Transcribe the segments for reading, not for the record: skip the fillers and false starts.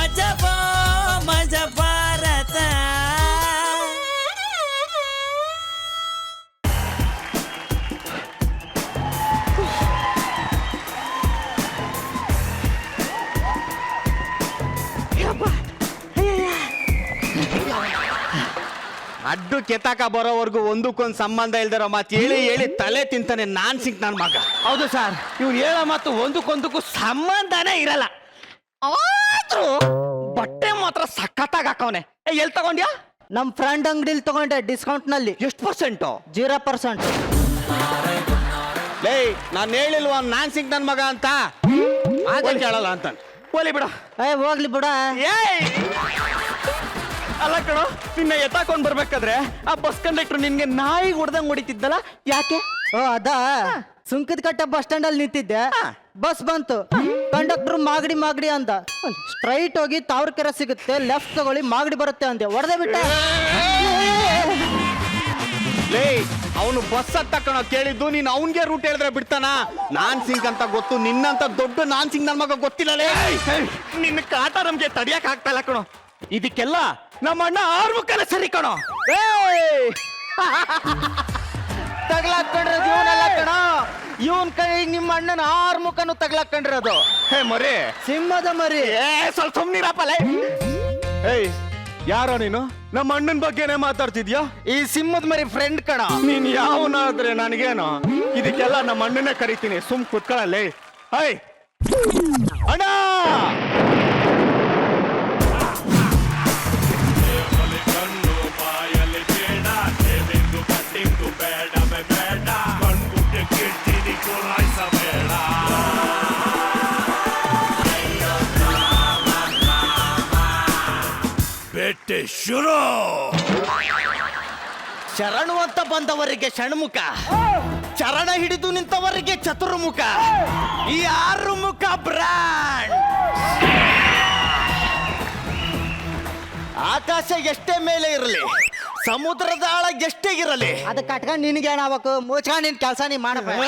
ಮಜಬೋ ಮಜ ಭಾರತ. ಅಡ್ಡು ಕೆತ್ತಾಕ ಬರೋವರೆಗೂ ಒಂದಕ್ಕೊಂದು ಸಂಬಂಧ ಇಲ್ದಿರೋ ಮಾತು ಹೇಳಿ ಹೇಳಿ ತಲೆ ತಿಂತಾನೆ ನಾನ್ ಸಿಂಗ್ ನನ್ನ ಮಗ. ಹೌದು ಸರ್, ಇವ್ರು ಹೇಳೋ ಮಾತು ಒಂದಕ್ಕೊಂದಕ್ಕೂ ಸಂಬಂಧನೇ ಇರಲ್ಲ. ಆದ್ರೂ ಬಟ್ಟೆ ಮಾತ್ರ ಸಖತ್ತಾಗಿ ಹಾಕವನೆ. ಎಲ್ಲಿ ತಗೊಂಡ್ಯಾ? ನಮ್ ಫ್ರೆಂಡ್ ಅಂಗಡಿಲಿ ತಗೊಂಡೆ ಡಿಸ್ಕೌಂಟ್ ನಲ್ಲಿ. ಎಷ್ಟು ಪರ್ಸೆಂಟು? 0%. ಲೇ ನಾನು ಹೇಳಿಲ್ವ ನಾನ್ ಸಿಂಗ್ ನನ್ನ ಮಗ ಅಂತ, ಅದೇ ಕೇಳಲ್ಲ ಅಂತ. ಹೋಲಿ ಬಿಡ. ಹೋಗ್ಲಿ ಬಿಡ. ಏಯ್ ಅಲ್ಲ ಕಣೋ, ನಿನ್ನ ಎತ್ತಾಕೊಂಡ್ ಬರ್ಬೇಕಾದ್ರೆ ಆ ಬಸ್ ಕಂಡಕ್ಟರ್ ನಿನ್ಗೆ ನಾಯಿ ಹೊಡೆದಂಗ್ ಹೊಡಿತಿದ್ದಲ್ಲ, ಯಾಕೆ? ಓ ಅದ ಸುಂಕದ ಕಟ್ಟೆ ಬಸ್ ಸ್ಟ್ಯಾಂಡ್ ಅಲ್ಲಿ ನಿಂತಿದ್ದೆ. ಬಸ್ ಬಂತು, ಕಂಡಕ್ಟರ್ ಮಾಗಡಿ ಮಾಗಡಿ ಅಂದ. ಸ್ಟ್ರೈಟ್ ಹೋಗಿ ತಾವರ್ಕೆರೆ ಸಿಗುತ್ತೆ, ಲೆಫ್ಟ್ ತಗೊಳ್ಳಿ ಮಾಗಡಿ ಬರುತ್ತೆ ಅಂದೆ. ಹೊಡೆದೇ ಬಿಟ್ಟೆ. ಲೇ ಅವನು ಬಸ್ ಹತ್ತಕಣ ಕೇಳಿದ್ದು, ನೀನ್ ಅವನ್ಗೆ ರೂಟ್ ಹೇಳಿದ್ರೆ ಬಿಡ್ತಾನ? ನಾನ್ ಸಿಂಗ್ ಅಂತ ಗೊತ್ತು, ನಿನ್ನಂತ ದೊಡ್ಡ ನಾನ್ ಸಿಂಗ್ ನನ್ ಮಗ ಗೊತ್ತಿಲ್ಲ. ಲೇ ನಿನ್ನ ಕಾಟ ನಮ್ಗೆ ತಡಿಯಕ್ ಆಗ್ತಾ ಇಲ್ಲ ಕಣೋ. ಇದಕ್ಕೆಲ್ಲ ನಮ್ಮ ಅಣ್ಣ ಆರ್ಮುಖನ ಸರಿ ಕಣೋ. ತಗ್ಲಾಕೊಂಡಿರೋದು ಇವನೆಲ್ಲ ಕಣ. ಇವನ್ ಕೈ ನಿಮ್ಮ ಅಣ್ಣನ ಆರ್ಮುಖನು ತಗ್ಲಾಕೊಂಡಿರೋದು. ಹೇ ಮರಿ, ಸಿಂಹದ ಮರಿ. ಸ್ವಲ್ಪ ಸುಮ್ನಿರಪ್ಪಲೇ. ಏಯ್ ಯಾರೋ ನೀನು? ನಮ್ಮ ಅಣ್ಣನ ಬಗ್ಗೆನೇ ಮಾತಾಡ್ತಿದ್ಯಾ? ಈ ಸಿಂಹದ ಮರಿ ಫ್ರೆಂಡ್ ಕಣ. ನೀನ್ ಯಾವನಾದ್ರೆ ನನಗೇನು? ಇದಕ್ಕೆಲ್ಲ ನಮ್ಮ ಅಣ್ಣನೇ ಕರಿತೀನಿ, ಸುಮ್ ಕುತ್ಕೊಳ್ಳಲೇ. ಹೈ ಅಣ್ಣ, ಶುರು. ಶರಣು ಅಂತ ಬಂದವರಿಗೆ ಷಣ್ಮುಖ, ಚರಣ ಹಿಡಿದು ನಿಂತವರಿಗೆ ಚತುರ್ಮುಖ, ಈ 6 ಮುಖ ಬ್ರ್ಯಾಂಡ್. ಆಕಾಶ ಎಷ್ಟೇ ಮೇಲೆ ಇರಲಿ, ಸಮುದ್ರದ ಆಳ ಎಷ್ಟೇ ಇರಲಿ, ಅದ ಕಟ್ಕೊಂಡ್ ನಿನ್ಗೆ ಏನಾಗಬೇಕು? ಮುಚ್ಕೊಂಡ್ ನಿನ್ ಕೆಲಸ ನೀ ಮಾಡಬೇಕು.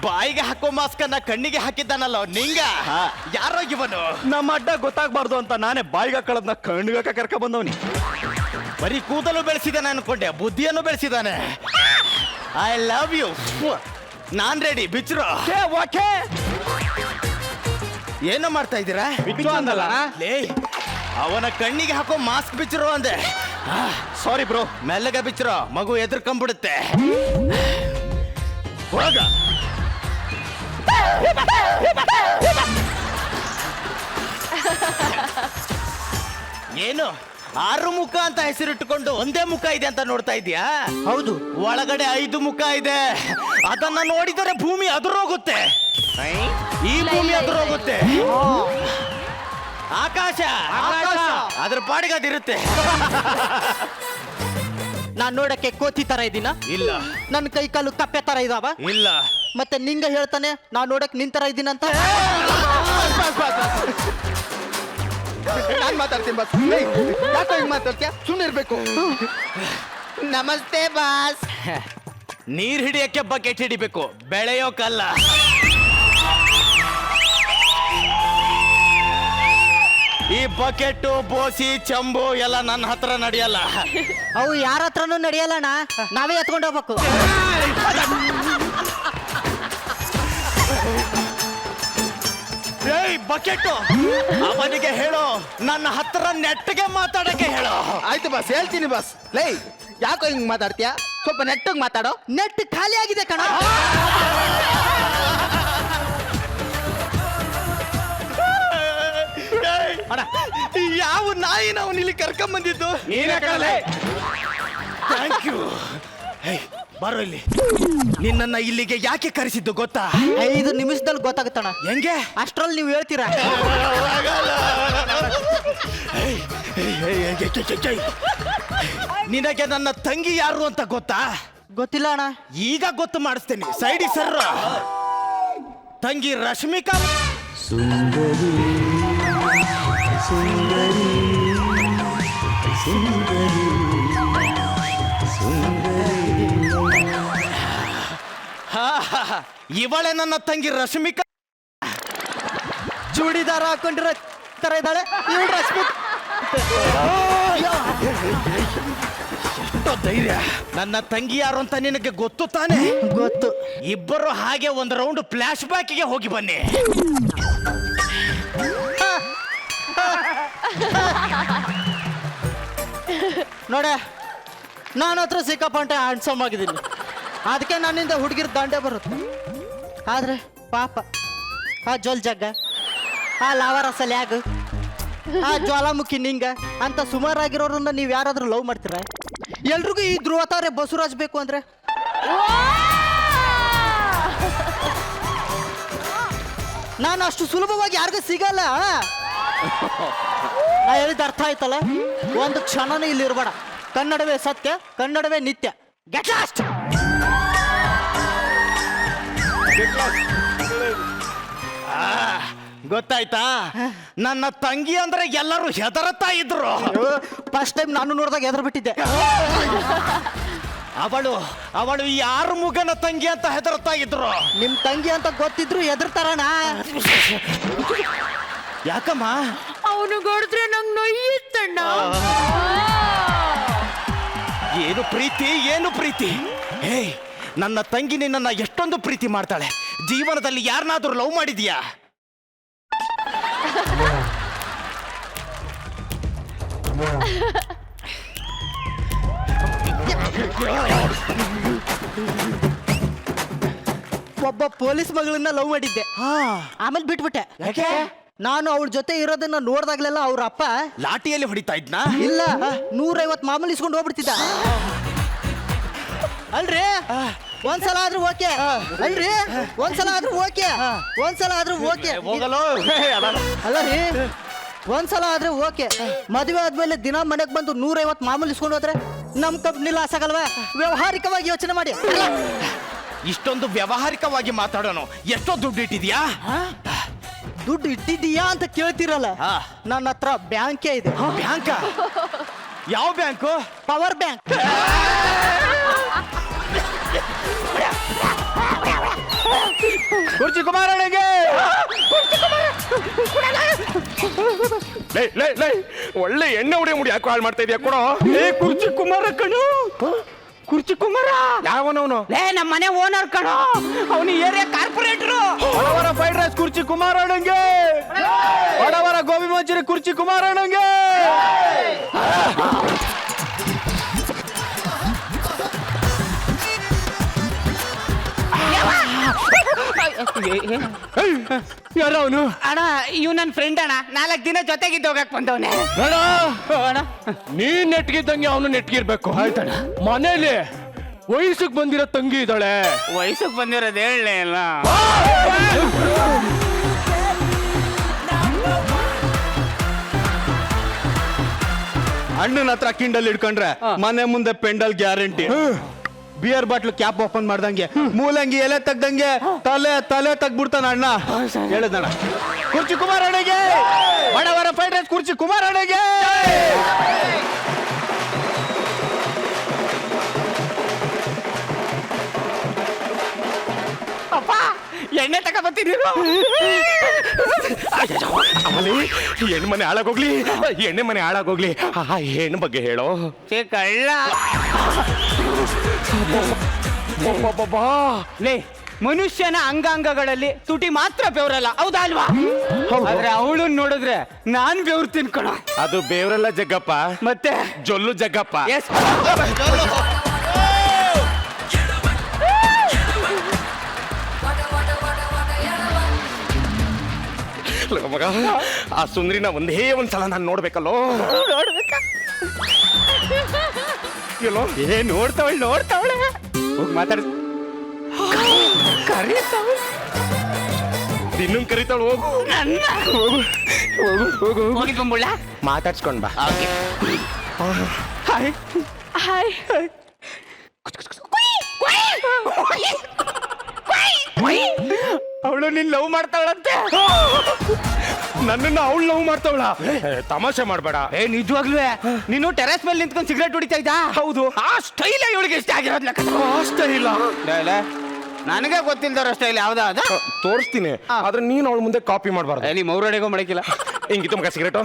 ಬಾಯಿಗೆ ಹಾಕೋ ಮಾಸ್ಕನ್ನ ಕಣ್ಣಿಗೆ ಹಾಕಿದ್ದಾನಲ್ಲ ನಿಂಗ. ಯಾರೋ ಇವನು? ನಮ್ಮ ಅಡ್ಡ ಗೊತ್ತಾಗ್ಬಾರ್ದು ಅಂತ ನಾನೇ ಬಾಯಿಗೆ ಹಾಕೊಳ್ಳೋದನ್ನ ಕಣ್ಣಿಗೆ ಕರ್ಕ ಬಂದವನಿ. ಬರೀ ಕೂದಲು ಬೆಳೆಸಿದಾನೆ ಅನ್ಕೊಂಡೆ, ಬುದ್ಧಿಯನ್ನು ಬೆಳೆಸಿದಾನೆ. I love you. ನಾನ್ ರೆಡಿ, ಬಿಚ್ರು. ಏನು ಮಾಡ್ತಾ ಇದ್ದೀರಾ? ಬಿಚ್ಚು ಅಂದಲ್ಲ? ಲೇ ಅವನ ಕಣ್ಣಿಗೆ ಹಾಕೋ ಮಾಸ್ಕ್ ಬಿಚ್ಚಿರೋ ಅಂದೆ. ಸಾರಿ ಬ್ರೋ. ಮೆಲ್ಲಗ ಬಿಚ್ಚಿರೋ, ಮಗು ಎದ್ರಕೊಂಡ್ಬಿಡುತ್ತೆ. ಹೋಗ. ಏನು 6 ಮುಖ ಅಂತ ಹೆಸರಿಟ್ಟುಕೊಂಡು ಒಂದೇ ಮುಖ ಇದೆ ಅಂತ ನೋಡ್ತಾ ಇದೀಯಾ? ಹೌದು, ಒಳಗಡೆ 5 ಮುಖ ಇದೆ. ಅದನ್ನ ನೋಡಿದರೆ ಭೂಮಿ ಅದುರೋಗುತ್ತೆ. ಈ ಭೂಮಿ ಅದುರೋಗುತ್ತೆ. ಆಕಾಶ ಅದ್ರ ಪಾಡಿಗೆ ಅದಿರುತ್ತೆ. ನಾನ್ ನೋಡಕ್ಕೆ ಕೋತಿ ತರ ಇದ್ದೀನ? ಇಲ್ಲ. ನನ್ನ ಕೈ ಕಾಲು ಕಪ್ಪೆ ತರ ಇದಾವ? ಇಲ್ಲ. ಮತ್ತೆ ನಿಂಗ ಹೇಳ್ತಾನೆ ನಾನ್ ನೋಡಕ್ ನಿನ್ ತರ ಇದ್ದೀನಂತ. ನಾನ್ ಮಾತಾಡ್ತೀನಿ ಬಸ್. ಯಾಕೆ ಹಿಂಗ್ ಮಾತಾಡ್ತೀಯ? ಸುಮ್ಮನಿರ್ಬೇಕು. ನಮಸ್ತೆ ಬಾಸ್. ನೀರ್ ಹಿಡಿಯಕ್ಕೆ ಬಕೆಟ್ ಹಿಡಿಬೇಕು, ಬೆಳೆಯೋಕಲ್ಲ. ಈ ಬಕೆಟ್ ಬೋಸಿ ಚಂಬು ಎಲ್ಲ ನನ್ನ ಹತ್ರ ನಡೆಯಲ್ಲ. ಅವು ಯಾರ ಹತ್ರನೂ ನಡೆಯಲ್ಲಣ್ಣ, ನಾವೇ ಎತ್ಕೊಂಡು ಹೋಗ್ಬೇಕು. ಏಯ್ ಬಕೆಟ್, ಅವನಿಗೆ ಹೇಳು ನನ್ನ ಹತ್ರ ನೆಟ್ಟಿಗೆ ಮಾತಾಡಕ್ಕೆ ಹೇಳು. ಆಯ್ತು ಬಸ್, ಹೇಳ್ತೀನಿ ಬಸ್. ಲೈ ಯಾಕೋ ಹಿಂಗ್ ಮಾತಾಡ್ತೀಯಾ? ಸ್ವಲ್ಪ ನೆಟ್ಟಿಗೆ ಮಾತಾಡೋ. ನೆಟ್ ಖಾಲಿ ಆಗಿದೆ ಕಣ. ಅಣ್ಣ, ಯಾವ ನಾಯಿ ನಾವು ಇಲ್ಲಿ ಕರ್ಕೊಂಡ್ ಬಂದಿದ್ದು? Thank you. ಬರೋ ಇಲ್ಲಿ. ನಿನ್ನನ್ನ ಇಲ್ಲಿಗೆ ಯಾಕೆ ಕರೆಸಿದ್ದು ಗೊತ್ತಾ? 5 ನಿಮಿಷದಲ್ಲಿ ಗೊತ್ತಾಗುತ್ತಣ್ಣ. ಹೆಂಗೆ? ಅಷ್ಟ್ರಲ್ಲಿ ನೀವು ಹೇಳ್ತೀರಾ? ನಿನಗೆ ನನ್ನ ತಂಗಿ ಯಾರು ಅಂತ ಗೊತ್ತಾ? ಗೊತ್ತಿಲ್ಲ ಅಣ್ಣ. ಈಗ ಗೊತ್ತು ಮಾಡಿಸ್ತೇನೆ. ಸೈಡಿ ಸರ್, ತಂಗಿ ರಶ್ಮಿಕಾ. ಸುಂದರಿ ಸುಂದರಿ ಸುಂದರಿ ಇವಳೆ ನನ್ನ ತಂಗಿ ರಶ್ಮಿಕಾ. ಚೂಡಿದಾರ ಹಾಕೊಂಡಿರೋ ತರ ಇದ್ದಾಳೆ ಇವಳು ರಶ್ಮಿ. ಧೈರ್ಯ. ನನ್ನ ತಂಗಿ ಯಾರು ಅಂತ ನಿನಗೆ ಗೊತ್ತು ತಾನೆ? ಗೊತ್ತು. ಇಬ್ಬರು ಹಾಗೆ ಒಂದು ರೌಂಡ್ ಫ್ಲಾಶ್ ಬ್ಯಾಕ್ಗೆ ಹೋಗಿ ಬನ್ನಿ. ನೋಡೆ, ನಾನು ಹತ್ರ ಸಿಕ್ಕಾಪಂಟೆ ಹ್ಯಾಂಡ್ಸಮ್ ಆಗಿದ್ದೀನಿ, ಅದಕ್ಕೆ ನನ್ನಿಂದ ಹುಡುಗಿರ್ ದಂಡೆ ಬರುತ್ತೆ. ಆದ್ರೆ ಪಾಪ ಆ ಜೋಲ್ ಜಗ್ಗ, ಆ ಲಾವರ ಸಲ್ಯಾಗ, ಆ ಜ್ವಾಲಾಮುಖಿ ನಿಂಗ ಅಂತ ಸುಮಾರಾಗಿರೋರನ್ನ ನೀವು ಯಾರಾದ್ರೂ ಲವ್ ಮಾಡ್ತೀರ? ಎಲ್ರಿಗೂ ಈ ಧ್ರುವ ತಾರೆ ಬಸವರಾಜ್ ಬೇಕು ಅಂದ್ರೆ ನಾನು ಅಷ್ಟು ಸುಲಭವಾಗಿ ಯಾರಿಗೂ ಸಿಗಲ್ಲ. ನಾ ಹೇಳಿದ ಅರ್ಥ ಆಯ್ತಲ್ಲ? ಒಂದು ಕ್ಷಣನೂ ಇಲ್ಲಿ ಇರಬೇಡ. ಕನ್ನಡವೇ ಸತ್ಯ, ಕನ್ನಡವೇ ನಿತ್ಯ. Get lost. ಗೊತ್ತಾಯ್ತಾ? ನನ್ನ ತಂಗಿ ಅಂದ್ರೆ ಎಲ್ಲರೂ ಹೆದರತಾ ಇದ್ರು. ಫಸ್ಟ್ ಟೈಮ್ ನಾನು ನೋಡಿದಾಗ ಎದುರು ಬಿಟ್ಟಿದ್ದೆ. ಅವಳು ಯಾರು ಮುಗನ ತಂಗಿ ಅಂತ ಹೆದರ್ತಾ ಇದ್ರು. ನಿಮ್ ತಂಗಿ ಅಂತ ಗೊತ್ತಿದ್ರು ಎದುರ್ತಾರಣ. ಯಾಕಮ್ಮ? ಅವನು ಹೊಡೆದ್ರೆ ನಂಗೆ ನೋಯ್ಯುತ್ತಣ್ಣ. ಏನು ಪ್ರೀತಿ, ಏನು ಪ್ರೀತಿ? ಹೇ, ನನ್ನ ತಂಗಿ ನಿನ್ನ ಎಷ್ಟೊಂದು ಪ್ರೀತಿ ಮಾಡ್ತಾಳೆ. ಜೀವನದಲ್ಲಿ ಯಾರನ್ನಾದ್ರೂ ಲವ್ ಮಾಡಿದ್ಯಾ? ಒಬ್ಬ ಪೊಲೀಸ್ ಮಗಳನ್ನ ಲವ್ ಮಾಡಿದ್ದೆ, ಆಮೇಲೆ ಬಿಟ್ಬಿಟ್ಟೆ. ಯಾಕೆ? ನಾನು ಅವಳ ಜೊತೆ ಇರೋದನ್ನ ನೋಡ್ದಾಗ್ಲೆಲ್ಲ ಅವ್ರ ಅಪ್ಪ ಲಾಠಿಯಲ್ಲಿ ಹೊಡಿತಾ ಇದ್ನಾ? ಇಲ್ಲ 150 ಮಾಮೂಲಿ ಇಸ್ಕೊಂಡು ಹೋಗ್ಬಿಡ್ತಿದ್ದ. ಅಲ್ರಿ ಒಂದ್ಸಲ ಆದ್ರೂ ಓಕೆ, ಅಲ್ರಿ ಒಂದ್ಸಲ ಆದ್ರೂ ಓಕೆ, ಒಂದ್ಸಲ ಆದ್ರೂ ಓಕೆ. ಹೋಗಲು ಅಲ್ಲ ರೀ, ಒಂದ್ಸಲ ಆದ್ರೆ ಓಕೆ. ಮದುವೆ ಆದ್ಮೇಲೆ ದಿನ ಮನೆಗೆ ಬಂದು 150 ಮಾಮೂಲಿ ಇಸ್ಕೊಂಡು ಹೋದ್ರೆ ನಮ್ ಕಂಪ್ನಿ ಲಾಸ್ ಆಗಲ್ವಾ? ವ್ಯವಹಾರಿಕವಾಗಿ ಯೋಚನೆ ಮಾಡಿ. ಇಷ್ಟೊಂದು ವ್ಯಾವಹಾರಿಕವಾಗಿ ಮಾತಾಡೋನು. ಎಷ್ಟೋ ದುಡ್ಡು ಇಟ್ಟಿದ್ಯಾ? ದುಡ್ಡು ಇಟ್ಟಿದ್ದೀಯಾ ಅಂತ ಕೇಳ್ತಿರಲ್ಲ, ನನ್ನ ಹತ್ರ ಬ್ಯಾಂಕೇ ಇದೆ. ಬ್ಯಾಂಕ? ಯಾವ ಬ್ಯಾಂಕು? Power bank. ಕುರ್ಚಿ ಕುಮಾರಣ್ಣಗೆ ಒಳ್ಳೆ ಎಣ್ಣೆ ಉಡಿ ಮುಡಿ ಯಾಕೆ ಹಾಳು ಮಾಡ್ತಾ ಇದೆಯಾ? ಕೊಡೋ. ಏ ಕುರ್ಚಿ ಕುಮಾರ ಕಣು, ಕುರ್ಚಿ ಕುಮಾರ. ಯಾವನವನು? ನಮ್ಮ ಮನೆ ಓನರ್ ಕಣೋ, ಅವನು ಏರಿಯಾ ಕಾರ್ಪೊರೇಟ್ರು. ಬಡವರ ಫ್ರೈಡ್ ರೈಸ್ ಕುರ್ಚಿ ಕುಮಾರಣ್ಣಂಗೆ, ಬಡವರ ಗೋಬಿ ಮಂಚೂರಿ ಕುರ್ಚಿ ಕುಮಾರಣ್ಣಂಗೆ. ಯಾರ ಅವನು? ಅಣ್ಣ ಇವ್ ನನ್ನ ಫ್ರೆಂಡ್ ಅಣ್ಣ, 4 ದಿನ ಜೊತೆಗಿದ್ದು ಹೋಗಕ್ ಬಂದವನೆ. ನೀನ್ ನೆಟ್ಗಿದ್ದಂಗೆ ಅವನು ನೆಟ್ಗಿರ್ಬೇಕು. ಆಯ್ತಣ್ಣ. ಮನೇಲಿ ವಯಸ್ಸಿಗೆ ಬಂದಿರೋ ತಂಗಿ ಇದ್ದಾಳೆ. ವಯಸ್ಸಿಗೆ ಬಂದಿರೋದು ಹೇಳಲೇ ಇಲ್ಲ. ಅಣ್ಣನ ಹತ್ರ ಕಿಂಡಲ್ ಇಟ್ಕೊಂಡ್ರೆ ಮನೆ ಮುಂದೆ pandal guarantee. Beer bottle cap open ಮಾಡ್ದಂಗೆ, ಮೂಲಂಗಿ ಎಲೆ ತೆಗ್ದಂಗೆ ತಲೆ ತಲೆ ತೆಗ್ಬಿಡ್ತಾನ ಅಣ್ಣ. ಹೇಳದಣ್ಣ. ಕುರ್ಚಿ ಕುಮಾರಣ್ಣಗೆ, ಬಡವರ ಫ್ರೈಡ್ ರೈಸ್ ಕುರ್ಚಿ ಕುಮಾರಣ್ಣಗೆ. ಅಪ್ಪ ಎಣ್ಣೆ ತಗೊಬತ್ತೀನಿರು. ಹೆಣ್ಣು ಮನೆ ಹಾಳಾಗೋಗ್ಲಿ, ಎಣ್ಣೆ ಮನೆ ಹಾಳಾಗೋಗ್ಲಿ. ಆ ಹೆಣ್ಣು ಬಗ್ಗೆ ಹೇಳೋ. ಕಳ್ಳ ಲೇ, ಮನುಷ್ಯನ ಅಂಗಾಂಗಗಳಲ್ಲಿ ತುಟಿ ಮಾತ್ರ ಬೆವರಲ್ಲ, ಹೌದಾ ಅಲ್ವಾ? ಆದ್ರೆ ಅವಳು ನೋಡಿದ್ರೆ ನಾನ್ ಬೆವ್ರು ತಿನ್ಕೊಳ. ಅದು ಬೇವರೆಲ್ಲ ಜಗ್ಗಪ್ಪ, ಮತ್ತೆ ಜೊಲ್ಲು ಜಗ್ಗಪ್ಪ. ಎಸ್ ಮಗ, ಆ ಸುಂದ್ರಿನ ಒಂದೇ ಒಂದ್ಸಲ ನಾನು ನೋಡ್ಬೇಕಲ್ಲೋ. ಎಲ್ಲೋ ಏ ನೋಡ್ತಾವಳೆ ಹೋಗಿ ಮಾತಾಡ. ಇನ್ನೂ ಕರಿತಾಳು. ಹೋಗು ಹೋಗು ಹೋಗಿ ಬಂಬುಳ್ಳ ಮಾತಾಡ್ಸ್ಕೊಂಡ್ ಬಾ. Hi hi. ಅವಳು ನಿನ್ ಲವ್ ಮಾಡ್ತಾವಳಂತೆ. ನನ್ನನ್ನು ಅವಳು ಲವ್ ಮಾಡ್ತಾವಳ? ತಮಾಷೆ ಮಾಡ್ಬೇಡ. ಏ ನಿಜವಾಗ್ಲೂ ನೀನು ಟೆರೆಸ್ ಮೇಲೆ ನಿಂತ್ಕೊಂಡು ಸಿಗರೇಟ್ ಹೊಡಿತಾ ಇದ್ದ? ಹೌದು. ಆ ಸ್ಟೈಲ್ ಇವಳಿಗೆ ಇಷ್ಟ ಆಗಿರೋದ್ ಲೆಕ್ಕ. ಅಷ್ಟೇ ಇಲ್ಲ. ನನಗೆ ಗೊತ್ತಿಲ್ದವ್ರ ಸ್ಟೈಲ್ ಯಾವ್ದಾದ ತೋರಿಸ್ತೀನಿ ಆದ್ರೆ ನೀನ್ ಅವಳ ಮುಂದೆ ಕಾಪಿ ಮಾಡಬಾರ್ದು. ನೀ ಮೌರಡಿಗೋ ಮಾಡಕ್ಕಿಲ್ಲ. ಹಿಂಗಿತ್ತು ಮಗ ಸಿಗರೇಟು.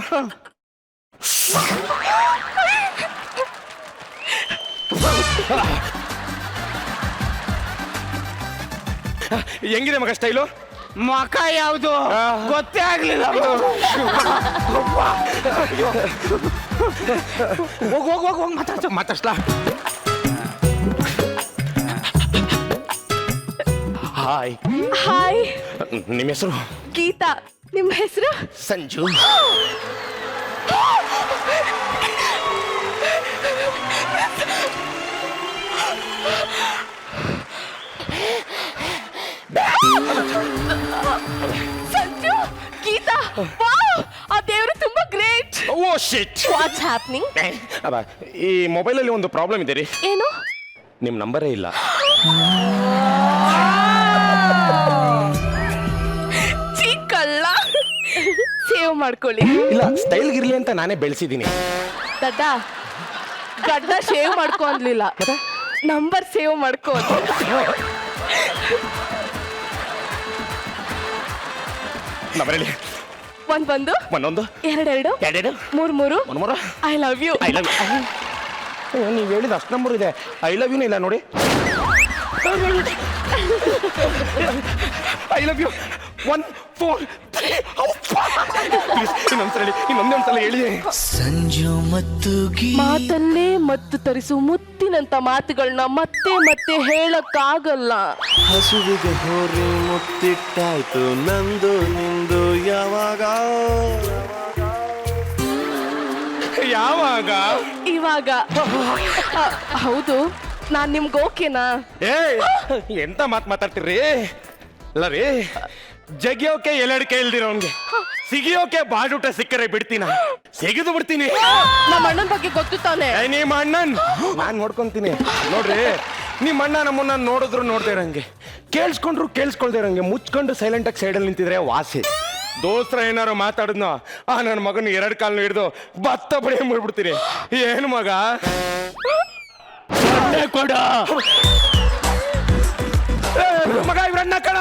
ಹೆಂಗಿದೆ ಮಗ ಸ್ಟೈಲು? ಮಕ ಯಾವುದು ಗೊತ್ತೇ ಆಗ್ಲಿಲ್ಲ. ಹೋಗ್ ಮಾತಾಡ್ಸ್ಲಾ? ಹಾಯ್. ಹಾಯ್, ನಿಮ್ಮ ಹೆಸರು? ಗೀತಾ. ನಿಮ್ಮ ಹೆಸರು? ಸಂಜು. ಸಂಜು, ಗೀತಾ, ವಾವ್, ಆ ದೇವರು ತುಂಬಾ great. Oh shit. What's happening? ಈ ಮೊಬೈಲಲ್ಲಿ ಒಂದು ಪ್ರಾಬ್ಲಮ್ ಇದೆ ರೀ. ಏನು? ನಿಮ್ಮ ನಂಬರೇ ಇಲ್ಲ. ಚಿಕ್ಕಲ್ಲ, ಸೇವ್ ಮಾಡ್ಕೊಳ್ಳಿ. ಇಲ್ಲ, ಸ್ಟೈಲ್ಗಿರ್ಲಿ ಅಂತ ನಾನೇ ಬೆಳೆಸಿದ್ದೀನಿ. ದಡ್ಡ, ಗಡ್ಡ ಶೇವ್ ಮಾಡ್ಕೊ ಅನ್ಲಿಲ್ಲ, ನಂಬರ್ ಸೇವ್ ಮಾಡ್ಕೊ. ನಂಬರಲ್ಲಿ ಒಂದು ಒಂದೊಂದು ಎರಡೆರಡು ಎರಡೆರಡು ಮೂರು ಮೂರು. I love you. I love you. ನೀವು ಹೇಳಿದ ಅಷ್ಟು ನಂಬರ್ ಇದೆ. ಐ ಲವ್ ಯುನೇ ಇಲ್ಲ ನೋಡಿ. I love you 1 4 3. ಇನ್ನೊಂದ್ಸಲ ಹೇಳಿ. ಸಂಜು ಮತ್ತು ಮಾತಲ್ಲೇ ಮತ್ತು ತರಿಸು ಮುತ್ತಿನಂತ ಮಾತುಗಳನ್ನ ಮತ್ತೆ ಮತ್ತೆ ಹೇಳಕ್ಕಾಗಲ್ಲ. ಹಸುವಿಗೆ ಹೋರಿ ಮುತ್ತಿಟ್ಟಾಯ್ತು ನಂದು ನಿಂದು ಯಾವಾಗ ಯಾವಾಗ? ಇವಾಗ. ಹೌದು, ನಾನ್ ನಿಮ್ಗೆ ಓಕೆನಾ? ಏ ಎಂತ ಮಾತಾಡ್ತೀರಿ? ಅಲ್ಲ ರೀ, ಜಗಿಯೋಕೆ ಎಲ್ಲಡಿಕೆ ಇಲ್ದಿರೋನ್ಗೆ ಸಿಗಿಯೋಕೆ ಬಾಡೂಟ ಸಿಕ್ಕರೆ ಬಿಡ್ತೀನ? ಸಿಗಿದು ಬಿಡ್ತೀನಿ. ನಮ್ಮ ಅಣ್ಣನ ಬಗ್ಗೆ ಗೊತ್ತು ತಾನೆ? ನಿಮ್ಮ ಅಣ್ಣನ್ ನಾನ್ ನೋಡ್ಕೊಂತೀನಿ. ನೋಡ್ರಿ, ನಿಮ್ಮ ಅಣ್ಣ ನಮ್ಮನ್ನ ನೋಡಿದ್ರು ನೋಡ್ದೇ ಇರಂಗೆ, ಕೇಳಿಸ್ಕೊಂಡ್ರು ಕೇಳಿಸ್ಕೊಳ್ದೇ ಇರಂಗೆ ಮುಚ್ಕೊಂಡು ಸೈಲೆಂಟ್ ಆಗಿ ಸೈಡಲ್ಲಿ ನಿಂತಿದ್ರೆ ವಾಸಿ. ದೋಸ್ತ್ರ ಏನಾರು ಮಾತಾಡಿದ್ನೋ ಆ ನನ್ನ ಮಗನ 2 ಕಾಲ್ನ ಹಿಡಿದು ಭತ್ತ ಬಡಿ ಮಾಡ್ಬಿಡ್ತೀನಿ. ಏನು ಮಗ ಕೊಡ ಮಗ, ಇವ್ರಣ್ಣ ಕಣ.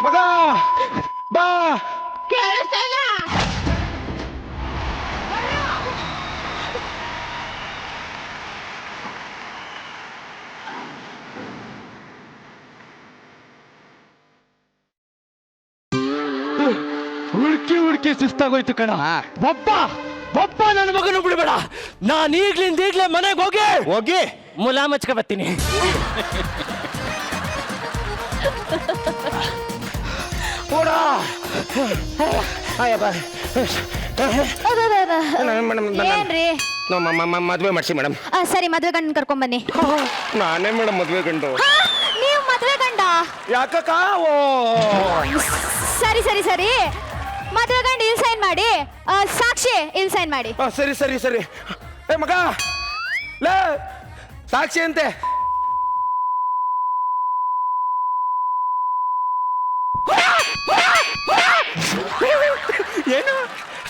ಮಗ ಬಾ. ಹುಡುಕಿ ಸುಸ್ತಾಗೋಯ್ತು ಕಣ. ಬಪ್ಪ ನನ್ನ ಮಗನು ಬಿಡಬೇಡ. ನಾನು ಈಗ್ಲೇ ಮನೆಗೆ ಹೋಗಿ ಮುಲಾಮಚ್ಕ ಬರ್ತೀನಿ. ಏನ್ರಿ? ಮದ್ವೆ ಮಾಡಿಸಿ ಮೇಡಮ್. ಸರಿ, ಮದ್ವೆ ಗಂಡ ಕರ್ಕೊಂಡ್ ಬನ್ನಿ. ನಾನೇ ಮೇಡಮ್ ಮದ್ವೆ ಗಂಡು. ನೀವು ಮದ್ವೆ ಗಂಡ? ಯಾಕಕ್ಕ? ಸರಿ ಸರಿ ಸರಿ, ಮದ್ವೆ ಗಂಡ ಇಲ್ಲಿ ಸೈನ್ ಮಾಡಿ. ಸಾಕ್ಷಿ ಇಲ್ಲಿ ಸೈನ್ ಮಾಡಿ. ಸರಿ ಸರಿ ಸರಿ. ಏ ಮಗ, ಲೇ ಸಾಕ್ಷಿ ಅಂತೆ. ಏನು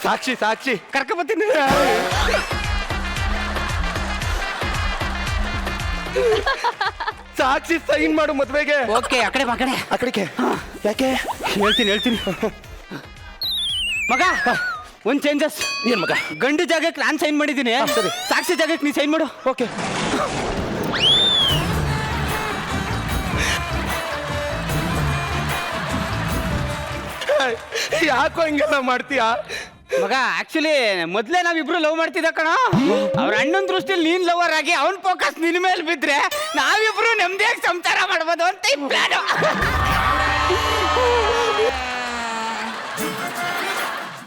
ಸಾಕ್ಷಿ ಕರ್ಕೊಂಬತ್ತೀನಿ. ಸಾಕ್ಷಿ ಸೈನ್ ಮಾಡು ಮದ್ವೆಗೆ. ಓಕೆ, ಆ ಕಡೆ ಅಕಡೆಗೆ. ಯಾಕೆ? ಹೇಳ್ತೀನಿ. ಮಗ, ಒಂದ್ ಚೇಂಜಸ್. ಏನ್ ಮಗ? ಗಂಡು ಜಾಗಕ್ಕೆ ನಾನು ಸೈನ್ ಮಾಡಿದ್ದೀನಿ, ಸರಿ. ಸಾಕ್ಷಿ ಜಾಗಕ್ಕೆ ನೀ ಸೈನ್ ಮಾಡು. ಓಕೆ. ಯಾಕೋ ಹಿಂಗೆಲ್ಲ ಮಾಡ್ತೀಯಾ ಮಗ? ಆಕ್ಚುಲಿ ಮೊದ್ಲೇ ನಾವಿಬ್ರು ಲವ್ ಮಾಡ್ತಿದ್ದ ಕಣ. ಅವ್ರ ಅಣ್ಣನ ದೃಷ್ಟಿಯಲ್ಲಿ ನೀನ್ ಲವರ್ ಆಗಿ ಅವನ್ ಫೋಕಸ್ ನಿನ್ ಮೇಲೆ ಬಿದ್ರೆ ನಾವಿಬ್ರು ನೆಮ್ಮದಿಯಾಗಿ ಸಂಸಾರ ಮಾಡ್ಬೋದು ಅಂತ ಈ ಪ್ಲಾನ್.